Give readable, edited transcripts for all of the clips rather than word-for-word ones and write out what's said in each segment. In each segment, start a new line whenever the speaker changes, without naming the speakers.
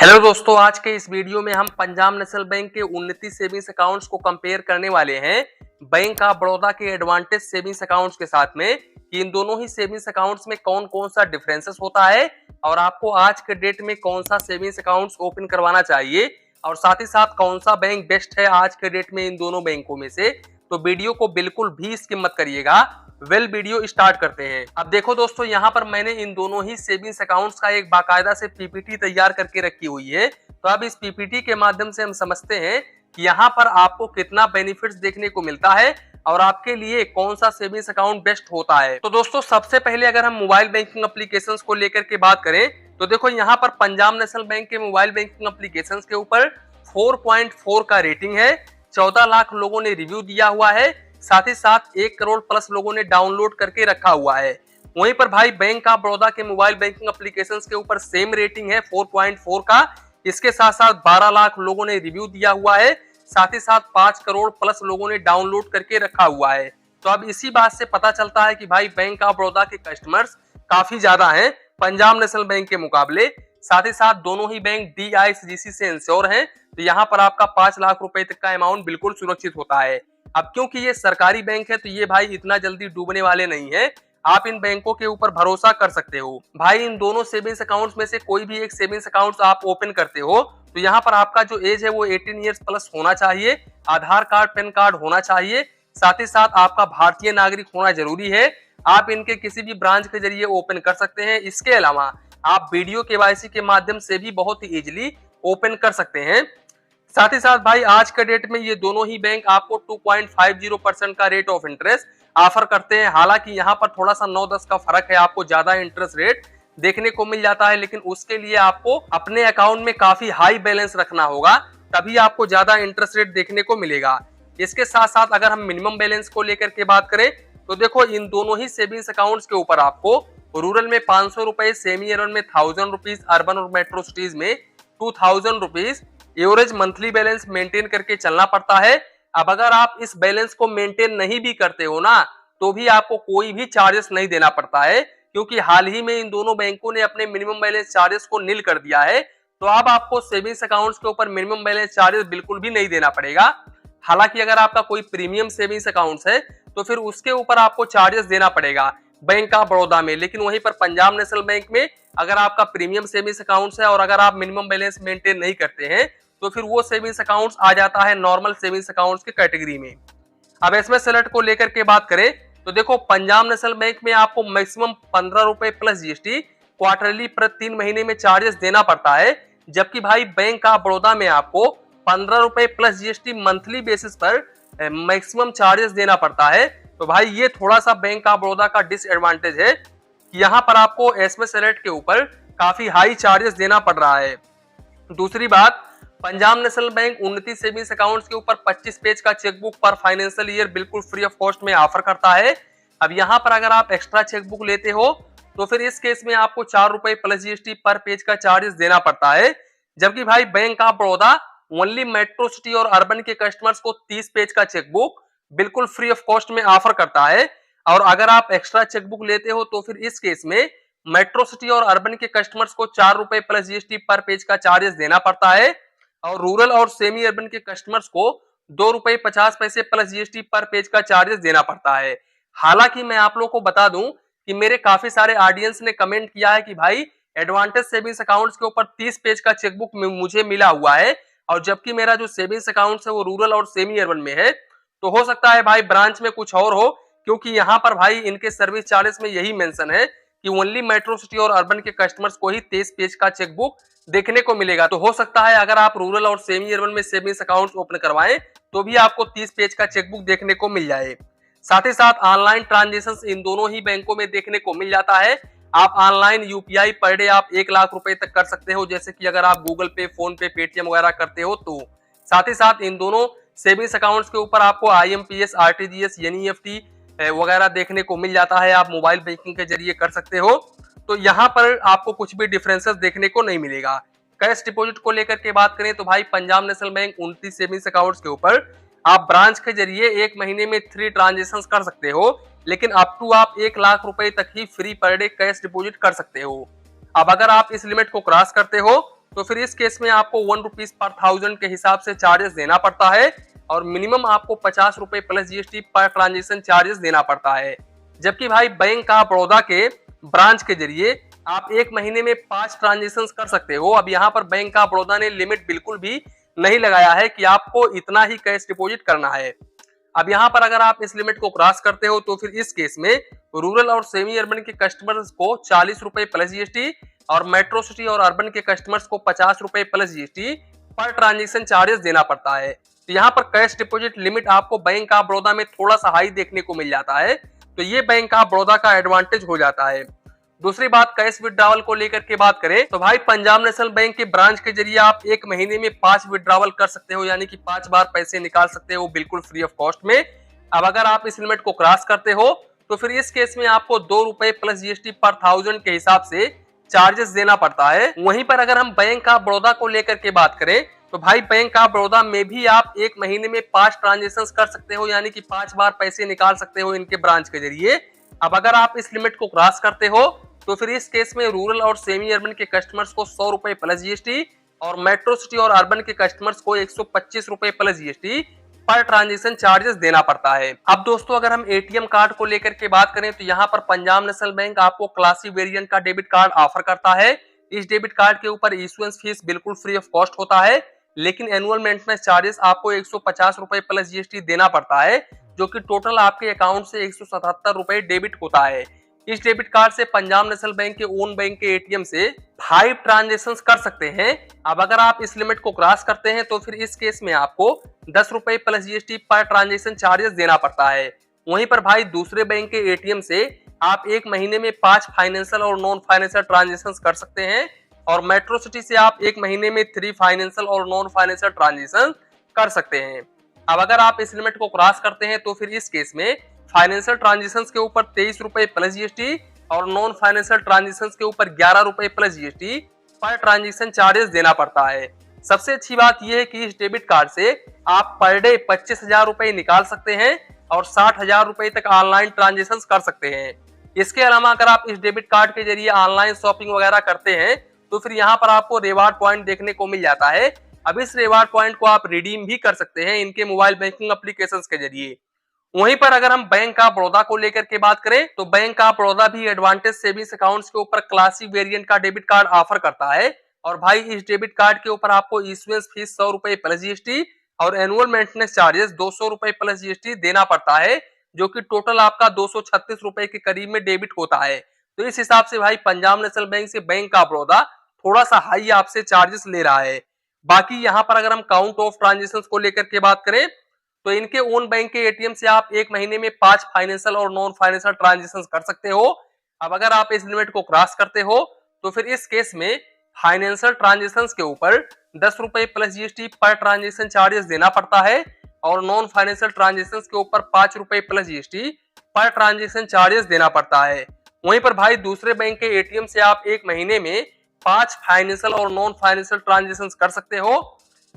Hello दोस्तों, आज के इस वीडियो में हम पंजाब नेशनल बैंक के उन्नति सेविंग्स अकाउंट्स को कंपेयर करने वाले हैं बैंक ऑफ बड़ौदा के एडवांटेज सेविंग्स अकाउंट्स के साथ में कि इन दोनों ही सेविंग्स अकाउंट्स में कौन कौन सा डिफरेंसेस होता है और आपको आज के डेट में कौन सा सेविंग्स अकाउंट्स ओपन करवाना चाहिए और साथ ही साथ कौन सा बैंक बेस्ट है आज के डेट में इन दोनों बैंकों में से। तो वीडियो को बिल्कुल भी स्किप मत करिएगा। वीडियो स्टार्ट करते हैं। अब देखो दोस्तों, यहाँ पर मैंने इन दोनों ही सेविंग्स अकाउंट्स का एक बाकायदा से पीपीटी तैयार करके रखी हुई है। तो अब इस पीपीटी के माध्यम से हम समझते हैं कि यहाँ पर आपको कितना बेनिफिट्स देखने को मिलता है और आपके लिए कौन सा सेविंग्स अकाउंट बेस्ट होता है। तो दोस्तों, सबसे पहले अगर हम मोबाइल बैंकिंग एप्लीकेशंस को लेकर के बात करें तो देखो यहाँ पर पंजाब नेशनल बैंक के मोबाइल बैंकिंग एप्लीकेशंस के ऊपर 4.4 का रेटिंग है। 14 लाख लोगों ने रिव्यू दिया हुआ है, साथ ही साथ 1 करोड़ प्लस लोगों ने डाउनलोड करके रखा हुआ है। वहीं पर भाई बैंक ऑफ बड़ौदा के मोबाइल बैंकिंग एप्लीकेशंस के ऊपर सेम रेटिंग है 4.4 का। इसके साथ साथ 12 लाख लोगों ने रिव्यू दिया हुआ है, साथ ही साथ 5 करोड़ प्लस लोगों ने डाउनलोड करके रखा हुआ है। तो अब इसी बात से पता चलता है कि भाई बैंक ऑफ बड़ौदा के कस्टमर्स काफी ज्यादा हैं पंजाब नेशनल बैंक के मुकाबले। साथ ही साथ दोनों ही बैंक DICGC से इंश्योर हैं, तो यहाँ पर आपका 5 लाख रुपए तक का अमाउंट बिल्कुल सुरक्षित होता है। अब क्योंकि ये सरकारी बैंक है तो ये भाई इतना जल्दी डूबने वाले नहीं है, आप इन बैंकों के ऊपर भरोसा कर सकते हो। भाई इन दोनों सेविंग्स अकाउंट्स में से कोई भी एक सेविंग्स अकाउंट आप ओपन करते हो तो यहाँ पर आपका जो एज है वो 18 ईयर्स प्लस होना चाहिए, आधार कार्ड पैन कार्ड होना चाहिए, साथ ही साथ आपका भारतीय नागरिक होना जरूरी है। आप इनके किसी भी ब्रांच के जरिए ओपन कर सकते हैं। इसके अलावा आप वीडियो KYC के माध्यम से भी बहुत ही इजिली ओपन कर सकते हैं। साथ ही साथ भाई आज के डेट में ये दोनों ही बैंक आपको 2.50% का रेट ऑफ इंटरेस्ट ऑफर करते हैं। हालांकि यहाँ पर थोड़ा सा 9-10 का फर्क है, आपको ज्यादा इंटरेस्ट रेट देखने को मिल जाता है, लेकिन उसके लिए आपको अपने अकाउंट में काफी हाई बैलेंस रखना होगा, तभी आपको ज्यादा इंटरेस्ट रेट देखने को मिलेगा। इसके साथ साथ अगर हम मिनिमम बैलेंस को लेकर के बात करें तो देखो इन दोनों ही सेविंग्स अकाउंट्स के ऊपर आपको रूरल में 500 रुपए, सेमी अर्बन में 1000 रुपीज, अर्बन और मेट्रो सिटीज में 2000 rupees average monthly balance maintain करके चलना पड़ता है। अब अगर आप इस बैलेंस को मेंटेन नहीं भी करते हो ना तो भी आपको कोई भी चार्जेस नहीं देना पड़ता है, क्योंकि हाल ही में इन दोनों बैंकों ने अपने मिनिमम बैलेंस चार्जेस को नील कर दिया है। तो अब आपको सेविंग्स अकाउंट्स के ऊपर मिनिमम बैलेंस चार्जेस बिल्कुल भी नहीं देना पड़ेगा। हालांकि अगर आपका कोई प्रीमियम सेविंग्स अकाउंट्स है तो फिर उसके ऊपर आपको चार्जेस देना पड़ेगा बैंक ऑफ बड़ौदा में, लेकिन वहीं पर पंजाब नेशनल बैंक में अगर आपका प्रीमियम सेविंग्स अकाउंट्स है और अगर आप मिनिमम बैलेंस मेंटेन नहीं करते हैं तो फिर वो सेविंग्स अकाउंट्स आ जाता है नॉर्मल सेविंग्स अकाउंट्स की कैटेगरी में। अब एसएमएस अलर्ट को लेकर के बात करें तो देखो पंजाब नेशनल बैंक में आपको मैक्सिमम 15 रुपए प्लस GST क्वार्टरली प्रति 3 महीने में चार्जेस देना पड़ता है, जबकि भाई बैंक ऑफ बड़ौदा में आपको 15 रुपए प्लस GST मंथली बेसिस पर मैक्सिमम चार्जेस देना पड़ता है। तो भाई ये थोड़ा सा बैंक ऑफ बड़ौदा का डिसएडवांटेज है कि यहाँ पर आपको एसएमएस अलर्ट के ऊपर काफी हाई चार्जेस देना पड़ रहा है। दूसरी बात, पंजाब नेशनल बैंक उन्नति सेविंग्स अकाउंट्स के ऊपर 25 पेज का चेकबुक पर फाइनेंशियल ईयर बिल्कुल फ्री ऑफ कॉस्ट में ऑफर करता है। अब यहाँ पर अगर आप एक्स्ट्रा चेकबुक लेते हो तो फिर इस केस में आपको 4 रुपए प्लस GST पर पेज का चार्जेस देना पड़ता है, जबकि भाई bank of Baroda only metro city और अर्बन के कस्टमर्स को 30 पेज का चेकबुक बिल्कुल फ्री ऑफ कॉस्ट में ऑफर करता है। और अगर आप एक्स्ट्रा चेकबुक लेते हो तो फिर इस केस में मेट्रो सिटी और अर्बन के कस्टमर्स को 4 रुपए प्लस GST पर पेज का चार्जेस देना पड़ता है और रूरल और सेमी अर्बन के कस्टमर्स को 2 रुपए 50 पैसे प्लस GST पर पेज का चार्जेस देना पड़ता है। हालांकि मैं आप लोगों को बता दूं कि मेरे काफी सारे ऑडियंस ने कमेंट किया है कि भाई एडवांटेज सेविंग्स अकाउंट्स के ऊपर 30 पेज का चेकबुक मुझे मिला हुआ है और जबकि मेरा जो सेविंग्स अकाउंट्स है वो रूरल और सेमी अर्बन में है। तो हो सकता है भाई ब्रांच में कुछ और हो, क्योंकि यहाँ पर भाई इनके सर्विस चार्जेस में यही मेंशन है कि ओनली मेट्रो सिटी और अर्बन के कस्टमर्स को ही 23 पेज का चेकबुक देखने को मिलेगा। तो हो सकता है अगर आप रूरल और सेमी अर्बन में सेविंग्स अकाउंट्स ओपन करवाएं तो भी आपको 30 पेज का चेकबुक देखने को मिल जाए। साथ ही साथ ऑनलाइन ट्रांजेक्शंस इन दोनों ही बैंकों में देखने को मिल जाता है। आप ऑनलाइन UPI पर डे आप 1 लाख रुपए तक कर सकते हो, जैसे कि अगर आप गूगल पे, फोन पे, पेटीएम वगैरह करते हो तो। साथ ही साथ इन दोनों सेविंग्स अकाउंट्स के ऊपर आपको IMPS, RTGS, NEFT वगैरह देखने को मिल जाता है, आप मोबाइल बैंकिंग के जरिए कर सकते हो। तो यहाँ पर आपको कुछ भी डिफरेंसेस देखने को नहीं मिलेगा। कैश डिपॉजिट को लेकर के बात करें तो भाई Punjab national bank 29 savings accounts के ऊपर आप ब्रांच के जरिए 1 महीने में 3 ट्रांजेक्शन कर सकते हो, लेकिन अप टू आप 1 लाख रुपए तक ही free per day cash deposit कर सकते हो। अब अगर आप इस लिमिट को क्रॉस करते हो तो फिर इस केस में आपको 1 रुपीज पर 1000 के हिसाब से चार्जेस देना पड़ता है और मिनिमम आपको 50 रुपए plus GST per transaction charges देना पड़ता है। जबकि भाई बैंक ऑफ बड़ौदा के ब्रांच के जरिए आप एक महीने में 5 ट्रांजेक्शन कर सकते हो। अब यहाँ पर बैंक ऑफ बड़ौदा ने लिमिट बिल्कुल भी नहीं लगाया है कि आपको इतना ही कैश डिपॉजिट करना है। अब यहाँ पर अगर आप इस लिमिट को क्रॉस करते हो तो फिर इस केस में रूरल और सेमी अर्बन के कस्टमर्स को 40 रुपए प्लस जीएसटी और मेट्रो सिटी और अर्बन के कस्टमर्स को 50 रुपए plus GST per transaction charges देना पड़ता है। तो यहाँ पर कैश डिपॉजिट लिमिट आपको बैंक ऑफ बड़ौदा में थोड़ा सा हाई देखने को मिल जाता है, तो ये बैंक ऑफ बड़ौदा का एडवांटेज हो जाता है। दूसरी बात कैश विड्रॉवल को लेकर के बात करें तो भाई पंजाब नेशनल बैंक के ब्रांच के जरिए आप एक महीने में 5 विड्रॉवल कर सकते हो, यानी कि 5 बार पैसे निकाल सकते हो बिल्कुल फ्री ऑफ कॉस्ट में। अब अगर आप इस लिमिट को क्रॉस करते हो तो फिर इस केस में आपको 2 रुपए प्लस जीएसटी पर 1000 के हिसाब से चार्जेस देना पड़ता है। वहीं पर अगर हम बैंक ऑफ बड़ौदा को लेकर के बात करें तो भाई बैंक ऑफ बड़ौदा में भी आप एक महीने में 5 ट्रांजेक्शन कर सकते हो, यानी कि 5 बार पैसे निकाल सकते हो इनके ब्रांच के जरिए। अब अगर आप इस लिमिट को क्रॉस करते हो तो फिर इस केस में रूरल और सेमी अर्बन के कस्टमर्स को 100 रुपए प्लस जीएसटी और मेट्रो सिटी और अर्बन के कस्टमर्स को 125 रुपए plus GST per transaction charges देना पड़ता है। अब दोस्तों अगर हम एटीएम कार्ड को लेकर के बात करें तो यहाँ पर पंजाब नेशनल बैंक आपको क्लासिक वेरिएंट का डेबिट कार्ड ऑफर करता है। इस डेबिट कार्ड के ऊपर इशुएंस फीस बिल्कुल फ्री ऑफ कॉस्ट होता है, लेकिन एनुअल मेंटेनेंस चार्जेस आपको 150 रुपए प्लस जीएसटी देना पड़ता है, जो कि टोटल आपके अकाउंट से 177 रुपए डेबिट होता है। इस डेबिट कार्ड से पंजाब नेशनल बैंक के ओन बैंक के एटीएम से 5 ट्रांजेक्शन कर सकते हैं। अब अगर आप इस लिमिट को क्रॉस करते हैं तो फिर इस केस में आपको 10 रुपए plus GST per transaction charges देना पड़ता है। वहीं पर भाई दूसरे बैंक के एटीएम से आप एक महीने में 5 फाइनेंशियल और नॉन फाइनेंशियल ट्रांजेक्शन कर सकते हैं और मेट्रो सिटी से आप एक महीने में 3 फाइनेंशियल और नॉन फाइनेंशियल ट्रांजेक्शन कर सकते हैं। अब अगर आप इस लिमिट को क्रॉस करते हैं तो फिर इस केस में फाइनेंशियल ट्रांजेक्शंस के ऊपर 23 रुपए प्लस जीएसटी और नॉन फाइनेंशियल ट्रांजेक्शंस के ऊपर 11 रुपए plus GST per transaction charges देना पड़ता है। सबसे अच्छी बात यह है कि इस डेबिट कार्ड से आप पर डे 25,000 रुपए निकाल सकते हैं और 60,000 रुपए तक ऑनलाइन ट्रांजेक्शन कर सकते हैं। इसके अलावा अगर आप इस डेबिट कार्ड के जरिए ऑनलाइन शॉपिंग वगैरह करते हैं तो फिर यहाँ पर आपको रिवार्ड पॉइंट देखने को मिल जाता है। अब इस रिवार्ड पॉइंट को आप रिडीम भी कर सकते हैं इनके मोबाइल बैंकिंग एप्लीकेशंस के जरिए। वहीं पर अगर हम बैंक ऑफ बड़ौदा को लेकर के बात करें तो बैंक ऑफ बड़ौदा भी एडवांटेज सेविंग्स अकाउंट्स के ऊपर क्लासिक वेरिएंट का डेबिट कार्ड ऑफर करता है और भाई इस डेबिट कार्ड के ऊपर आपको इशुएंस फीस 100 रुपए प्लस जीएसटी और एनुअल मेंटेनेंस चार्जेस 200 रुपए प्लस जीएसटी देना पड़ता है, जो कि टोटल आपका 236 रुपए के करीब में डेबिट होता है। तो इस हिसाब से भाई पंजाब नेशनल बैंक से बैंक ऑफ बड़ौदा थोड़ा सा हाई आपसे चार्जेस ले रहा है। बाकी यहाँ पर अगर हम काउंट ऑफ ट्रांजेक्शन को लेकर के बात करें तो इनके ओन बैंक के एटीएम से आप एक महीने में 5 फाइनेंशियल और नॉन फाइनेंशियल ट्रांजेक्शन कर सकते हो। अब अगर आप इस लिमिट को क्रॉस करते हो तो फिर इस केस में फाइनेंशियल ट्रांजेक्शन के ऊपर 10 रुपए plus GST per transaction charges देना पड़ता है और नॉन फाइनेंशियल ट्रांजेक्शन के ऊपर 5 रुपए plus GST per transaction charges देना पड़ता है। वहीं पर भाई दूसरे बैंक के एटीएम से आप एक महीने में 5 फाइनेंशियल और नॉन फाइनेंशियल ट्रांजेक्शन कर सकते हो।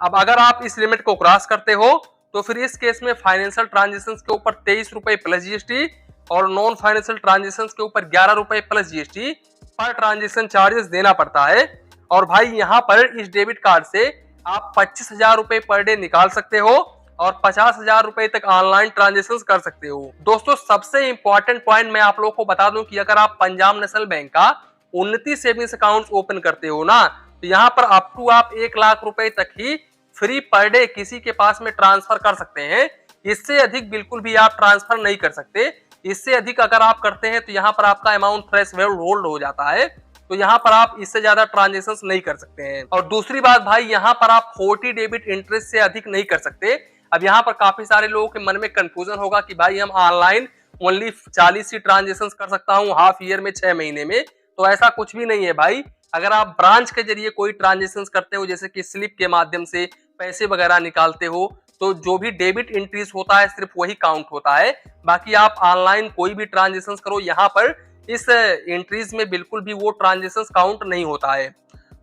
अब अगर आप इस लिमिट को क्रॉस करते हो तो फिर इस केस में फाइनेंशियल ट्रांजेक्शन के ऊपर 23 रुपए प्लस जीएसटी और नॉन फाइनेंशियल ट्रांजेक्शन के ऊपर 11 रुपए plus GST per transaction charges देना पड़ता है। और भाई यहाँ पर इस डेबिट कार्ड से आप 25,000 रुपए पर डे निकाल सकते हो और 50,000 रुपए तक ऑनलाइन ट्रांजेक्शन कर सकते हो। दोस्तों सबसे इंपॉर्टेंट पॉइंट मैं आप लोगों को बता दूं कि अगर आप पंजाब नेशनल बैंक का उन्नति सेविंग्स अकाउंट ओपन करते हो ना तो यहाँ पर अप टू आप 1 लाख रुपए तक ही फ्री पर डे किसी के पास में ट्रांसफर कर सकते हैं। इससे अधिक बिल्कुल भी आप ट्रांसफर नहीं कर सकते। इससे अधिक अगर आप करते हैं तो यहाँ पर आपका अमाउंट थ्रेशोल्ड हो जाता है, तो यहाँ पर आप इससे ज्यादा ट्रांजेक्शन नहीं कर सकते हैं। और दूसरी बात भाई यहाँ पर आप 40 डेबिट इंटरेस्ट से अधिक नहीं कर सकते। अब यहाँ पर काफी सारे लोगों के मन में कंफ्यूजन होगा कि भाई हम ऑनलाइन ओनली 40 ही ट्रांजेक्शन कर सकता हूँ हाफ ईयर में 6 महीने में, तो ऐसा कुछ भी नहीं है भाई। अगर आप ब्रांच के जरिए कोई ट्रांजेक्शन करते हो जैसे कि स्लिप के माध्यम से पैसे वगैरह निकालते हो तो जो भी डेबिट एंट्रीज होता है सिर्फ वही काउंट होता है। बाकी आप ऑनलाइन कोई भी ट्रांजेक्शन करो यहाँ पर इस एंट्रीज में बिल्कुल भी वो ट्रांजेक्शन काउंट नहीं होता है।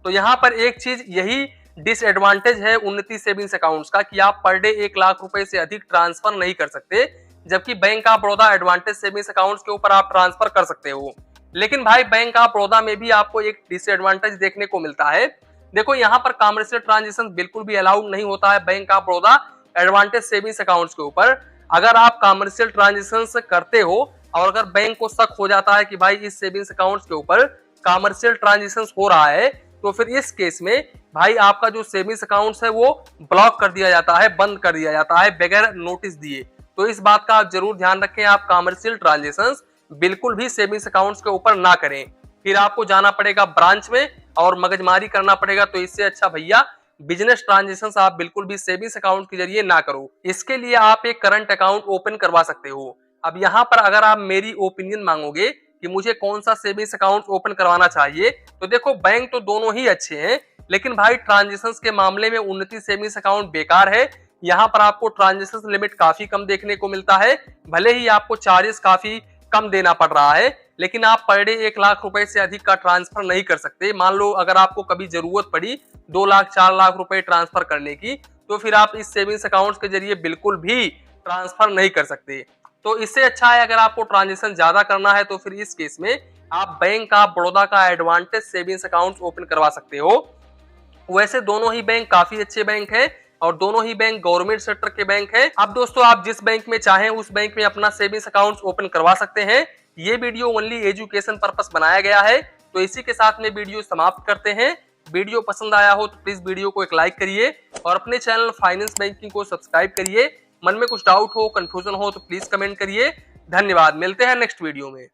तो यहाँ पर एक चीज यही डिसएडवांटेज है उन्नति सेविंग्स अकाउंट्स का कि आप पर डे 1 लाख रुपए से अधिक ट्रांसफर नहीं कर सकते, जबकि bank of Baroda advantage savings accounts के ऊपर आप ट्रांसफर कर सकते हो। लेकिन भाई बैंक ऑफ बड़ौदा में भी आपको एक डिसएडवांटेज देखने को मिलता है। देखो यहाँ पर कमर्शियल ट्रांजेक्शन बिल्कुल भी अलाउड नहीं होता है bank of Baroda advantage savings accounts के ऊपर। अगर आप कमर्शियल ट्रांजेक्शन करते हो और अगर बैंक को शक हो जाता है कि भाई इस सेविंग्स अकाउंट्स के ऊपर कमर्शियल ट्रांजेक्शन हो रहा है, तो फिर इस केस में भाई आपका जो सेविंग्स अकाउंट्स है वो ब्लॉक कर दिया जाता है, बंद कर दिया जाता है बगैर नोटिस दिए। तो इस बात का आप जरूर ध्यान रखें, आप कमर्शियल ट्रांजेक्शन बिल्कुल भी सेविंग्स अकाउंट्स के ऊपर ना करें, फिर आपको जाना पड़ेगा ब्रांच में और मगजमारी करना पड़ेगा। तो इससे अच्छा भैया बिजनेस ट्रांजेक्शन आप बिल्कुल भी सेविंग्स अकाउंट के जरिए ना करो। इसके लिए आप एक करंट अकाउंट ओपन करवा सकते हो। अब यहाँ पर अगर आप मेरी ओपिनियन मांगोगे कि मुझे कौन सा सेविंग्स अकाउंट ओपन करवाना चाहिए, तो देखो बैंक तो दोनों ही अच्छे हैं, लेकिन भाई ट्रांजेक्शन के मामले में उन्नति सेविंग्स अकाउंट बेकार है। यहाँ पर आपको ट्रांजेक्शन लिमिट काफी कम देखने को मिलता है, भले ही आपको चार्जेस काफी कम देना पड़ रहा है, लेकिन आप पर डे 1 लाख रुपए से अधिक का ट्रांसफर नहीं कर सकते। मान लो अगर आपको कभी जरूरत पड़ी 2 लाख 4 लाख रुपए ट्रांसफर करने की, तो फिर आप इस सेविंग्स अकाउंट के जरिए बिल्कुल भी ट्रांसफर नहीं कर सकते। तो इससे अच्छा है अगर आपको ट्रांजेक्शन ज्यादा करना है तो फिर इस केस में आप बैंक ऑफ बड़ौदा का एडवांटेज सेविंग्स अकाउंट ओपन करवा सकते हो। वैसे दोनों ही बैंक काफी अच्छे बैंक हैं और दोनों ही बैंक गवर्नमेंट सेक्टर के बैंक हैं। अब दोस्तों आप जिस बैंक में चाहें उस बैंक में अपना सेविंग्स अकाउंट ओपन करवा सकते हैं। ये वीडियो ओनली एजुकेशन पर्पस बनाया गया है। तो इसी के साथ में वीडियो समाप्त करते हैं। वीडियो पसंद आया हो तो प्लीज वीडियो को एक लाइक करिए और अपने चैनल फाइनेंस बैंकिंग को सब्सक्राइब करिए। मन में कुछ डाउट हो, कंफ्यूजन हो तो प्लीज कमेंट करिए। धन्यवाद, मिलते हैं नेक्स्ट वीडियो में।